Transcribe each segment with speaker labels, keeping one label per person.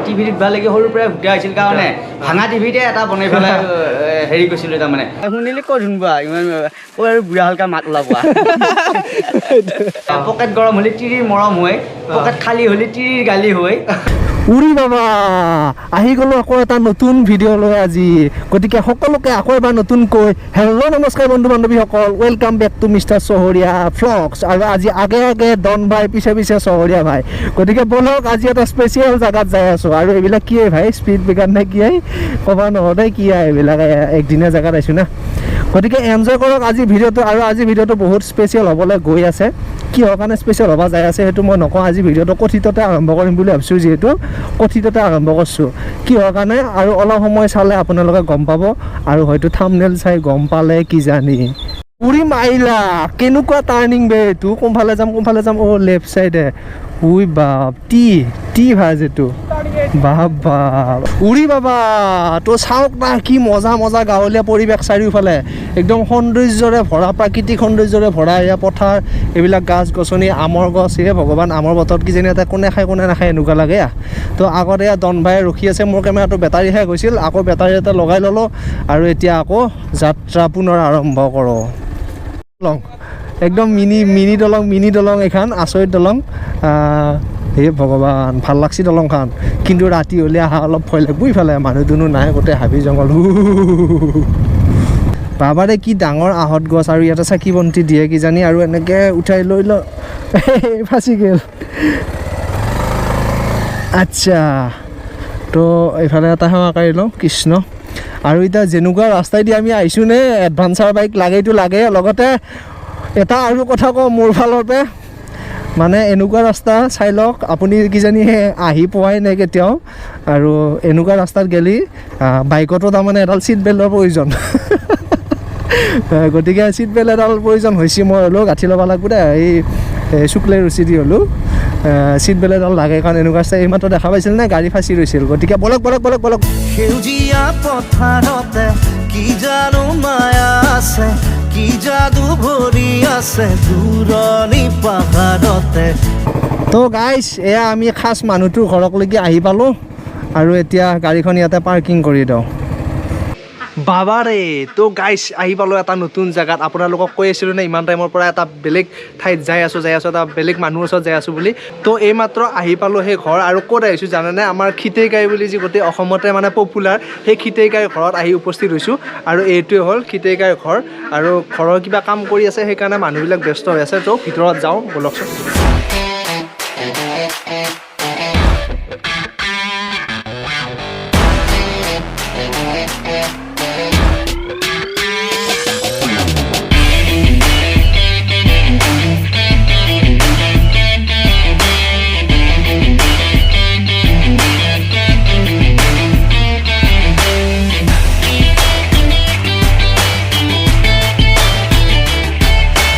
Speaker 1: টিভিত ভাল লাগি সৰুৰ পৰা ভূতে আহিছিল কাৰণে ভাঙা টিভিতে এটা বনাই পেলাই হেৰি কৰিছিলোঁ তাৰমানে শুনিলে ক'ত শুনবা ইমান কৈ আৰু বুঢ়া হালকা মাত ওলাব পকেট গৰম হ'লে তিৰিৰ মৰম হয় পকেট খালী হ'লে তিৰিৰ গালি হয়
Speaker 2: উৰি বাবা আহি গ'লো আকৌ এটা নতুন ভিডিঅ' লৈ আজি গতিকে সকলোকে আকৌ এবাৰ নতুনকৈ হেল্ল' নমস্কাৰ বন্ধু বান্ধৱীসকল ৱেলকাম বেক টু মিষ্টাৰ চহৰীয়া ভ্লগছ আৰু আজি আগে আগে ডন ভাই পিছে পিছে চহৰীয়া ভাই গতিকে বলক আজি এটা স্পেচিয়েল জেগাত যাই আছোঁ আৰু এইবিলাক কি ভাই স্পীড ব্ৰেকাৰ নে কি ক'বা নহ'লে কি এইবিলাক একদিনীয়া জেগাত আহিছোঁ না গতিকে এনজয় কৰক আজি ভিডিঅ'টো আৰু আজি ভিডিঅ'টো বহুত স্পেচিয়েল হ'বলৈ গৈ আছে কিহৰ কাৰণে স্পেচিয়েল হ'ব যাই আছে সেইটো মই নকওঁ আজি ভিডিঅ'টো কথিততে আৰম্ভ কৰিম বুলি ভাবিছোঁ যিহেতু কথিততে আৰম্ভ কৰিছোঁ কিহৰ কাৰণে আৰু অলপ সময় চালে আপোনালোকে গম পাব আৰু হয়তো থাম্বনেইল চাই গম পালে কিজানি উৰি মাৰিলা কেনেকুৱা টাৰ্ণিং বে এইটো কোনফালে যাম অ' লেফ্ট চাইডে উই বাপ টি ভাজ এইটো বাপ বাপ উৰি বাবা তো চাওক না কি মজা মজা গাঁৱলীয়া পৰিৱেশ চাৰিওফালে একদম সৌন্দৰ্যৰে ভৰা প্ৰাকৃতিক সৌন্দৰ্যৰে ভৰা এয়া পথাৰ এইবিলাক গাছ গছনি আমৰ গছ এয়া ভগৱান আমৰ বতৰত কিজানি এটা কোনে খায় কোনে নাখায় এনেকুৱা লাগে তো আগত এয়া ডন ভাই ৰখি আছে মোৰ কেমেৰাটো বেটাৰী শেষ হৈছিল আকৌ বেটাৰী এটা লগাই ল'লোঁ আৰু এতিয়া আকৌ যাত্ৰা পুনৰ আৰম্ভ কৰোঁ একদম মিনি দলং এখন আচৰিত দলং হে ভগৱান ভাল লাগছি দলংখন কিন্তু ৰাতি হ'লে অহা অলপ ভয় লাগব ইফালে মানুহ দুনুহ নাই গোটেই হাবি জংঘল বাবাৰে কি ডাঙৰ আহঁত গছ আৰু ইয়াতে চাকি বন্তি দিয়ে কিজানি আৰু এনেকৈ উঠাই লৈ ফাঁচি গ'ল আচ্ছা তো এইফালে এটা সেৱাকাৰী লওঁ কৃষ্ণ আৰু এতিয়া যেনেকুৱা ৰাস্তাইদি আমি আহিছোঁ নে এডভান্সাৰ বাইক লাগেইটো লাগে লগতে এটা আৰু কথা কওঁ মোৰ ফালৰ পৰা মানে এনেকুৱা ৰাস্তা চাই লওক আপুনি কিজানি আহি পোৱাই নাই কেতিয়াও আৰু এনেকুৱা ৰাস্তাত গেলি বাইকতো তাৰমানে এডাল ছিট বেল্টৰ প্ৰয়োজন গতিকে ছিট বেল্ট এডাল প্ৰয়োজন হৈছে মই হ'লেও গাঁঠি ল'ব লাগিব দে এই শুক্লাই ৰুচি দি হ'লেও ছিট বেল্ট এডাল লাগে কাৰণ এনেকুৱা ৰাস্তা এইমাত্ৰ দেখা পাইছিল নে গাড়ী ফাঁচি ৰৈছিল গতিকে বলক
Speaker 3: সেউজীয়া পথাৰতে কি জানো মায়া আছে কি যাদু ভৰি আছে দূৰণি পাহাৰতে
Speaker 2: তো গাইজ এয়া আমি খাচ মানুহটোৰ ঘৰকলৈকে আহি পালোঁ আৰু এতিয়া গাড়ীখন ইয়াতে পাৰ্কিং কৰি দিওঁ বাবাৰে তো গাইজ আহি পালোঁ এটা নতুন জেগাত আপোনালোকক কৈ আছিলোঁ নে ইমান টাইমৰ পৰা এটা বেলেগ ঠাইত যাই আছোঁ এটা বেলেগ মানুহৰ ওচৰত যাই আছোঁ বুলি তো এইমাত্ৰ আহি পালোঁ সেই ঘৰ আৰু ক'ত আহিছোঁ জানেনে আমাৰ খিতেইকাই বুলি যি গোটেই অসমতে মানে পপুলাৰ সেই খিতেইকাইৰ ঘৰত আহি উপস্থিত হৈছোঁ আৰু এইটোৱে হ'ল খিতেইকাইৰ ঘৰ আৰু ঘৰৰ কিবা কাম কৰি আছে সেইকাৰণে মানুহবিলাক ব্যস্ত হৈ আছে তো ভিতৰত যাওঁ বলকচোন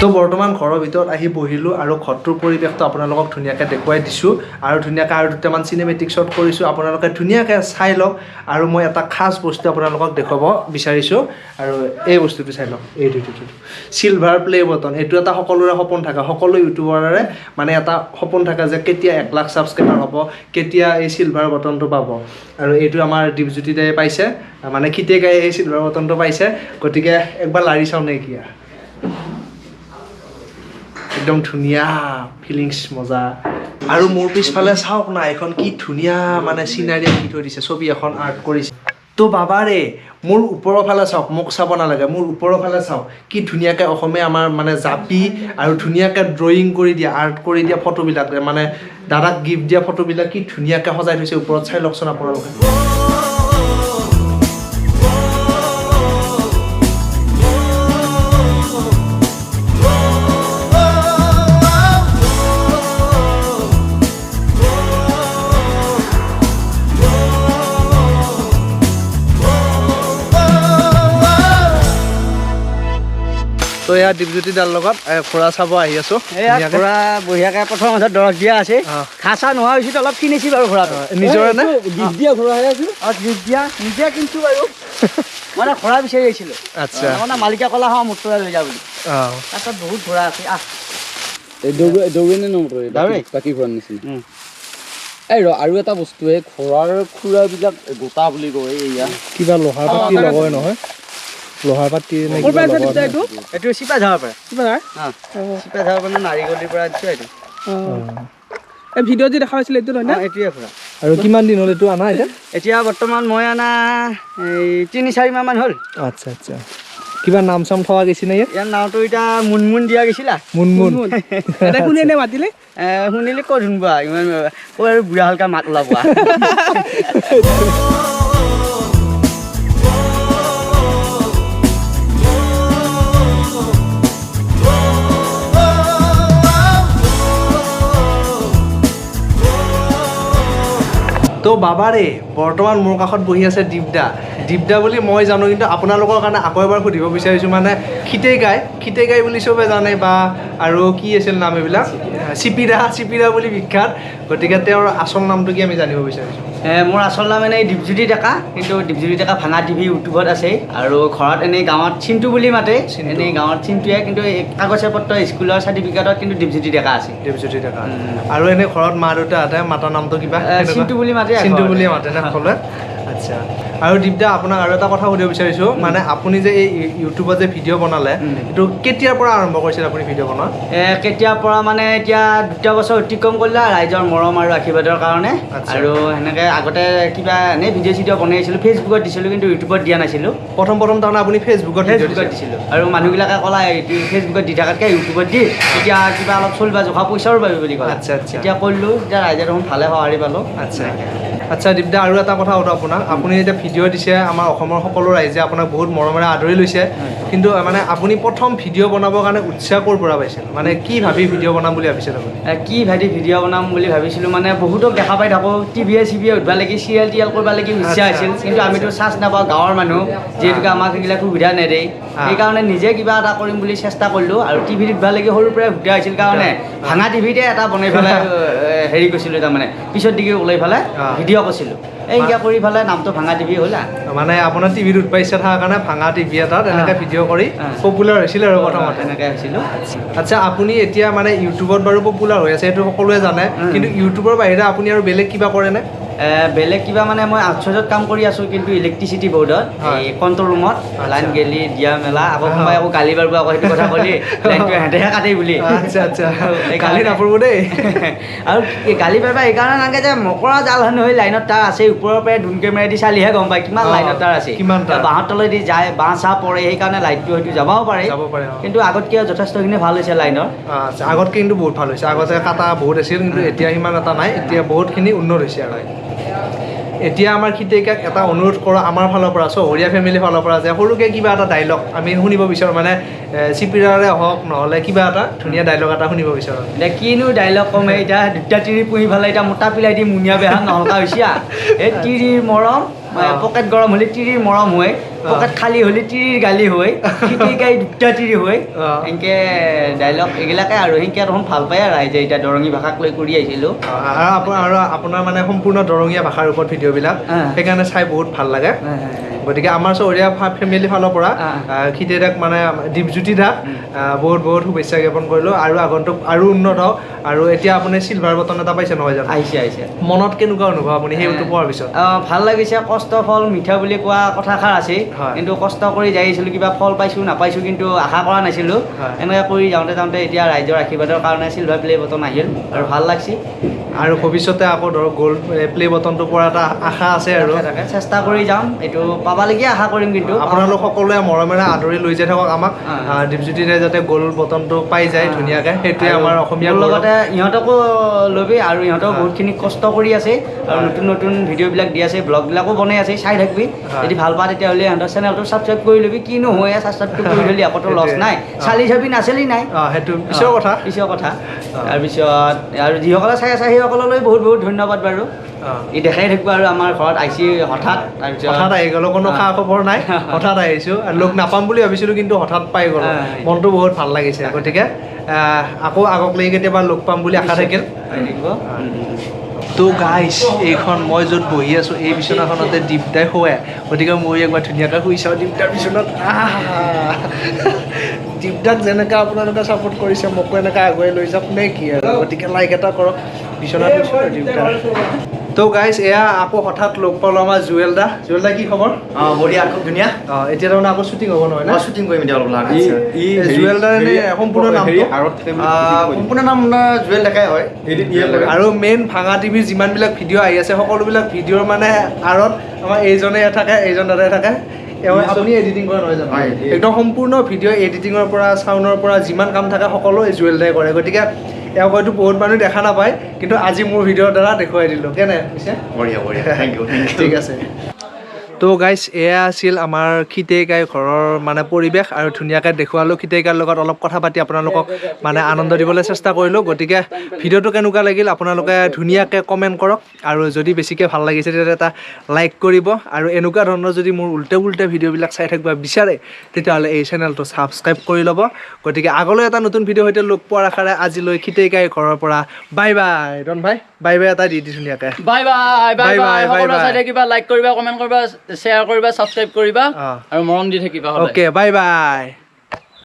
Speaker 2: তো বৰ্তমান ঘৰৰ ভিতৰত আহি বহিলোঁ আৰু ঘৰটোৰ পৰিৱেশটো আপোনালোকক ধুনীয়াকৈ দেখুৱাই দিছোঁ আৰু ধুনীয়াকৈ আৰু দুটামান চিনেমেটিক শ্বট কৰিছোঁ আপোনালোকে ধুনীয়াকৈ চাই লওক আৰু মই এটা খাচ বস্তু আপোনালোকক দেখুৱাব বিচাৰিছোঁ আৰু এই বস্তুটো চাই লওক এইটো চিলভাৰ প্লে বটন এইটো এটা সকলোৰে সপোন থাকে সকলো ইউটিউবাৰৰে মানে এটা সপোন থাকে যে কেতিয়া 1 লাখ ছাবস্ক্ৰাইবাৰ হ'ব কেতিয়া এই চিলভাৰ বটনটো পাব আৰু এইটো আমাৰ দীপজ্যোতি দায়ে পাইছে মানে খিতেইকাই এই চিলভাৰ বটনটো পাইছে গতিকে একবাৰ লাৰি চাওঁ নে কি একদম ধুনীয়া ফিলিংছ মজা আৰু মোৰ পিছফালে চাওক না এখন কি ধুনীয়া মানে চিনাৰী আঁকি থৈ দিছে ছবি এখন আৰ্ট কৰিছে তো বাবাৰে মোৰ ওপৰৰ ফালে চাওক মোক চাব নালাগে মোৰ ওপৰৰ ফালে চাওক কি ধুনীয়াকৈ অসমীয়া আমাৰ মানে জাপি আৰু ধুনীয়াকৈ ড্ৰয়িং কৰি দিয়া আৰ্ট কৰি দিয়া ফটোবিলাক মানে দাদাক গিফ্ট দিয়া ফটোবিলাক কি ধুনীয়াকৈ সজাই থৈছে ওপৰত চাই লওকচোন আপোনালোকে তো এয়া দীপজ্যোতি দাৰ লগত খুৰা চাব আহি আছো
Speaker 1: খুৰা বঢ়িয়াকৈ প্ৰথম মাছত দৰৱ দিয়া আছে খাচা নোহোৱা হৈছিল অলপ কিনিছি বাৰু খুৰাটো
Speaker 2: নিজৰে নে
Speaker 1: গিফ্ট দিয়া খুৰা হৈ আছো গিফ্ট দিয়া নিজে কিনছো বাৰু মানে খুৰা বিচাৰি আহিছিলোঁ
Speaker 2: আচ্ছা
Speaker 1: মানে মালিকে ক'লা হয় মোৰ পৰা লৈ যা বুলি তাৰপিছত বহুত ঘোঁৰা আছে
Speaker 4: দৌৰে নে নদৌৰে বাকী ঘোঁৰাৰ নিচিনা এই আৰু এটা বস্তু এই ঘৰৰ খুৰাবিলাক গোটা বুলি কয় এয়া
Speaker 2: কিবা লোহাৰ পাতি লগাই নহয় লোহাৰ পাতি নে কিবা লগাই
Speaker 1: এইটো চিপা ঝাৰৰ পৰা চিপা ঝাৰৰ পৰা নাৰিকলিৰ পৰা আনিছো এইটো
Speaker 5: এই ভিডিঅ' যে দেখা হৈছিলে এইটো নহয় না
Speaker 1: এইটোৱে খুৰা
Speaker 2: আৰু কিমান দিন হ'ল এইটো আনা
Speaker 1: এতিয়া বৰ্তমান মই আনা এই 3-4 মাহ মান হ'ল
Speaker 2: আচ্ছা আচ্ছা কিবা নাম চাম থোৱা গৈছে নে
Speaker 1: ইয়াৰ নামটো এতিয়া মুনমুন দিয়া গৈছিলা
Speaker 2: মুনমুন
Speaker 5: এটা কোনে নে মাতিলে
Speaker 1: শুনিলে ক'ত শুনবা ইমান কৈ আৰু বুঢ়া হালকা মাত ওলাব
Speaker 2: তো বাবাৰে বৰ্তমান মোৰ কাষত বহি আছে দীপদা বুলি মই জানো কিন্তু আপোনালোকৰ কাৰণে আকৌ এবাৰ সুধিব বিচাৰিছোঁ মানে খিতেগাই বুলি চবে জানে বা আৰু কি আছিল নাম এইবিলাক চিপিৰা বুলি বিখ্যাত গতিকে তেওঁৰ আচল নামটো কি আমি জানিব বিচাৰিছোঁ
Speaker 1: মোৰ আচল নাম এনেই দীপজ্যোতি ডেকা কিন্তু দীপজ্যোতি ডেকা ভাঙা টিভি ইউটিউবত আছে আৰু ঘৰত এনেই গাঁৱত চিন্তু বুলি মাতে এনেই গাঁৱত চিন্তুৱে কিন্তু কাগজ পত্ৰ স্কুলৰ চাৰ্টিফিকেটত কিন্তু দীপজ্যোতি ডেকা আছে
Speaker 2: দীপজ্যোতি ডেকা আৰু এনেই ঘৰত মা দেউতাহঁতে মাতা নামটো কিবা
Speaker 1: চিন্তু বুলি মাতে
Speaker 2: চিন্তু বুলিয়ে মাতে না সকলোৱে আচ্ছা আৰু দীপদা আপোনাক আৰু এটা কথা সুধিব বিচাৰিছোঁ মানে আপুনি যে এই ইউটিউবত যে ভিডিঅ' বনালে এইটো কেতিয়াৰ পৰা আৰম্ভ কৰিছিল আপুনি ভিডিঅ' বনোৱা
Speaker 1: কেতিয়াৰ পৰা মানে এতিয়া 2 বছৰ অতিক্ৰম কৰিলে ৰাইজৰ মৰম আৰু আশীৰ্বাদৰ কাৰণে আৰু সেনেকৈ আগতে কিবা এনেই ভিডিঅ' চিডিঅ' বনাইছিলোঁ ফেচবুকত দিছিলোঁ কিন্তু ইউটিউবত দিয়া নাছিলোঁ
Speaker 2: প্ৰথম তাৰমানে আপুনি ফেচবুকত
Speaker 1: দিছিলোঁ আৰু মানুহবিলাকে ক'লা এইটো ফেচবুকত দি থকাতকৈ ইউটিউবত দি এতিয়া কিবা অলপ চলিবা জোখা পইচাও পাবি বুলি ক'লে
Speaker 2: আচ্ছা আচ্ছা
Speaker 1: এতিয়া কৰিলোঁ এতিয়া ৰাইজে দেখোন ভালে সঁহাৰি পালোঁ
Speaker 2: আচ্ছা দীপদা আৰু এটা কথা সুধোঁ আপোনাক আপুনি এতিয়া ভিডিঅ' দিছে আমাৰ অসমৰ সকলো ৰাইজে আপোনাক বহুত মৰমেৰে আদৰি লৈছে কিন্তু মানে আপুনি প্ৰথম ভিডিঅ' বনাবৰ কাৰণে উৎসাহ ক'ৰ পৰা পাইছিল মানে কি ভাবি ভিডিঅ' বনাম বুলি ভাবিছিল আপুনি
Speaker 1: কি ভাবি ভিডিঅ' বনাম বুলি ভাবিছিলোঁ মানে বহুতক দেখা পাই থাকোঁ টিভিয়ে উঠবা লাগি চিৰিয়েল কৰিব লাগি ইচ্ছা আছিল কিন্তু আমিতো চাৰ্জ নাপাওঁ গাঁৱৰ মানুহ যিহেতুকে আমাক সেইবিলাক সুবিধা নেদেই সেইকাৰণে নিজে কিবা এটা কৰিম বুলি চেষ্টা কৰিলোঁ আৰু টিভিত উঠবা লাগি সৰুৰ পৰাই সুবিধা হৈছিল কাৰণে ভাঙা টিভিতে এটা বনাই পেলাই হেৰি কৰিছিলোঁ তাৰমানে পিছত দিগি ওলাই পেলাই ভিডিঅ' কৰিছিলোঁ এইয়া কৰি পেলাই নামটো ভাঙা টিভি হ'ল
Speaker 2: মানে আপোনাৰ টিভিত উঠবা ইচ্ছা থকাৰ কাৰণে ভাঙা টিভি এটাত এনেকৈ ভিডিঅ' কৰি পপুলাৰ হৈছিল আৰু প্ৰথমতে
Speaker 1: এনেকৈ হৈছিলোঁ
Speaker 2: আচ্ছা আপুনি এতিয়া মানে ইউটিউবত বাৰু পপুলাৰ হৈ আছে সেইটো সকলোৱে জানে কিন্তু ইউটিউবৰ বাহিৰে আপুনি আৰু বেলেগ কিবা কৰেনে
Speaker 1: বেলেগ কিবা মানে মই আউটছাইডত কাম কৰি আছোঁ কিন্তু ইলেক্ট্ৰিচিটি বৰ্ডত এই কণ্ট্ৰল ৰুমত লাইন গেলি দিয়া মেলা আকৌ মই আকৌ গালি পাৰিব আকৌ সেইটো কথা ক'লি লাইনটো সিহঁতেহে কাটে বুলি
Speaker 2: আচ্ছা গালি নাপাৰিব দেই
Speaker 1: আৰু গালি পাৰিবা এইকাৰণে নালাগে যে মকৰা জাল হেনো হৈ লাইনত তাৰ আছে ওপৰৰ পৰাই ড্ৰোন কেমেৰা দি চালিহে গম পায় কিমান লাইনত তাৰ আছে বাঁহৰ তলেদি যায় বাঁহ চাহ পৰে সেইকাৰণে লাইটটো হয়তো যাবও পাৰে কিন্তু আগতকৈ যথেষ্টখিনি ভাল হৈছে লাইনৰ
Speaker 2: আগতকৈ কিন্তু বহুত ভাল হৈছে আগতে কাটা বহুত আছিল কিন্তু এতিয়া সিমান এটা নাই এতিয়া বহুতখিনি উন্নত হৈছে আৰু এতিয়া আমাৰ খিতেইকাক এটা অনুৰোধ কৰোঁ আমাৰ ফালৰ পৰা চহৰীয়া ফেমিলিৰ ফালৰ পৰা যে সৰুকৈ কিবা এটা ডাইলগ আমি শুনিব বিচাৰোঁ মানে চিপিৰাৰে হওক নহ'লে কিবা এটা ধুনীয়া ডাইলগ এটা শুনিব বিচাৰোঁ
Speaker 1: এতিয়া কিনো ডাইলগ কমে এতিয়া 2টা তিৰি পুহি পেলাই এতিয়া মোটা পিলাই দি মুনীয়া বেহা নহলকা হৈছে এই তিৰিৰ মৰম পকেট গৰম হ'লে তিৰিৰ মৰম হয় পকেট খালী হ'লে তিৰিৰ গালি হয় খিতেইকাই 2টা তিৰি হয় এনেকৈ ডাইলগ এইবিলাকে আৰু সেনেকৈ দেখোন ভাল পায় আৰু ৰাইজে এতিয়া দৰঙী ভাষাক লৈ কৰি আহিছিলোঁ
Speaker 2: আৰু আপোনাৰ মানে সম্পূৰ্ণ দৰঙীয়া ভাষাৰ ওপৰত ভিডিঅ'বিলাক সেইকাৰণে চাই বহুত ভাল লাগে গতিকে আমাৰ চহৰীয়া ফেমিলিৰ ফালৰ পৰা খিতেইদাক মানে দীপজ্যোতি দাক বহুত শুভেচ্ছা জ্ঞাপন কৰিলোঁ আৰু আগন্তুক আৰু উন্নত হওক আৰু এতিয়া আপুনি চিলভাৰ বটন এটা পাইছে নহয় জানো
Speaker 1: আহিছে
Speaker 2: মনত কেনেকুৱা অনুভৱ আপুনি সেইটো পোৱাৰ পিছত
Speaker 1: ভাল লাগিছে কষ্ট ফল মিঠা বুলি কোৱা কথাষাৰ আছে কিন্তু কষ্ট কৰি যাই আহিছিলোঁ কিবা ফল পাইছোঁ নাপাইছোঁ কিন্তু আশা কৰা নাছিলোঁ এনেকৈ কৰি যাওঁতে এতিয়া ৰাইজৰ আশীৰ্বাদৰ কাৰণে চিলভাৰ প্লে বটন আহিল আৰু ভাল লাগছে
Speaker 2: আৰু ভৱিষ্যতে আকৌ ধৰক গ'ল্ড প্লে বটনটো পৰা এটা আশা আছে আৰু
Speaker 1: চেষ্টা কৰি যাম এইটো পাবালৈকে আশা কৰিম কিন্তু
Speaker 2: আপোনালোক সকলোৱে মৰমেৰে আদৰি লৈ যাই থাকক আমাক দীপজ্যোতিৰে যাতে গ'ল্ড বটনটো পাই যায় ধুনীয়াকৈ সেইটোৱে আমাৰ অসমীয়াৰ
Speaker 1: লগতে ইহঁতকো ল'বি আৰু ইহঁতেও বহুতখিনি কষ্ট কৰি আছে আৰু নতুন ভিডিঅ'বিলাক দি আছে ব্লগবিলাকো বনাই আছে চাই থাকিবি যদি ভাল পা তেতিয়াহ'লে ইহঁতৰ চেনেলটো ছাবস্ক্ৰাইব কৰি ল'বি কিনো হয় ছাবস্ক্ৰাইবটো কৰি ল'লি আকৌতো লছ নাই চালি চাবি নাচালি নাই
Speaker 2: সেইটো পিছৰ কথা
Speaker 1: তাৰপিছত আৰু যিসকলে চাই আছে সেইসকললৈ বহুত ধন্যবাদ বাৰু ই দেখাই থাকিব আৰু আমাৰ ঘৰত আহিছে হঠাৎ
Speaker 2: আহি গ'লো কোনো খা খবৰ নাই হঠাৎ আহিছোঁ আৰু লগ নাপাম বুলি ভাবিছিলোঁ কিন্তু হঠাৎ পাই গ'লো মনটো বহুত ভাল লাগিছে গতিকে আকৌ আগকলৈ কেতিয়াবা লগ পাম বুলি আশা থাকিল তো গাইছ এইখন মই য'ত বহি আছোঁ এই বিচনাখনতে দীপদাই শুৱে গতিকে মই একবাৰ ধুনীয়াকৈ শুই চাওঁ দীপদাৰ বিচনাত দীপদাক যেনেকৈ আপোনালোকে ছাপোৰ্ট কৰিছে মোকো এনেকৈ আগুৱাই লৈ যাওক নে কি আৰু গতিকে লাইক এটা কৰক বিচনাত তো গাইজ এয়া আকৌ হঠাৎ লগ পালোঁ আমাৰ জুৱেল দা কি খবৰ
Speaker 1: বঢ়িয়া খুব ধুনীয়া
Speaker 2: এতিয়া তাৰমানে আকৌ শ্বুটিং হ'ব নহয়
Speaker 1: মই শ্বুটিং কৰিম এতিয়া অলপ লাহে
Speaker 2: জুৱেল দাৰ এনে সম্পূৰ্ণ নামটো
Speaker 1: সম্পূৰ্ণ নাম জুৱেল ডেকাই হয়
Speaker 2: আৰু মেইন ভাঙা টিভিৰ যিমানবিলাক ভিডিঅ' আহি আছে সকলোবিলাক ভিডিঅ'ৰ মানে আঁৰত আমাৰ এইজনে থাকে এইজন দাদাই থাকে আপুনি এডিটিং কৰা নহয় জানো একদম সম্পূৰ্ণ ভিডিঅ' এডিটিঙৰ পৰা চাউণ্ডৰ পৰা যিমান কাম থাকে সকলো এই জুৱেল দাই কৰে গতিকে এওঁ হয়তো বহুত মানুহ দেখা নাপায় কিন্তু আজি মোৰ ভিডিঅ'ৰ দ্বাৰা দেখুৱাই দিলোঁ কেনে পিছে
Speaker 1: বঢ়িয়া বঢ়িয়া থেংক ইউ
Speaker 2: ঠিক আছে তো গাইজ এয়া আছিল আমাৰ খিতেইকাই ঘৰৰ মানে পৰিৱেশ আৰু ধুনীয়াকৈ দেখুৱালোঁ খিতেইকাৰ লগত অলপ কথা পাতি আপোনালোকক মানে আনন্দ দিবলৈ চেষ্টা কৰিলোঁ গতিকে ভিডিঅ'টো কেনেকুৱা লাগিল আপোনালোকে ধুনীয়াকৈ কমেণ্ট কৰক আৰু যদি বেছিকৈ ভাল লাগিছে তেতিয়া এটা লাইক কৰিব আৰু এনেকুৱা ধৰণৰ যদি মোৰ উল্টে ভিডিঅ'বিলাক চাই থাকিব বিচাৰে তেতিয়াহ'লে এই চেনেলটো ছাবস্ক্ৰাইব কৰি ল'ব গতিকে আগলৈ এটা নতুন ভিডিঅ' সৈতে লগ পোৱাৰ আশাৰে আজিলৈ খিতেইকাই ঘৰৰ পৰা বাই বাই ৰণ ভাই বাই বাই এটা দি ধুনীয়াকৈ
Speaker 6: bye bye bye bye
Speaker 2: bye
Speaker 6: সকলো চাই থাকিবা লাইক কৰিবা কমেণ্ট কৰিবা শ্বেয়াৰ কৰিবা ছাবস্ক্ৰাইব কৰিবা আৰু মৰম দি থাকিবা
Speaker 2: অ'কে বাই বাই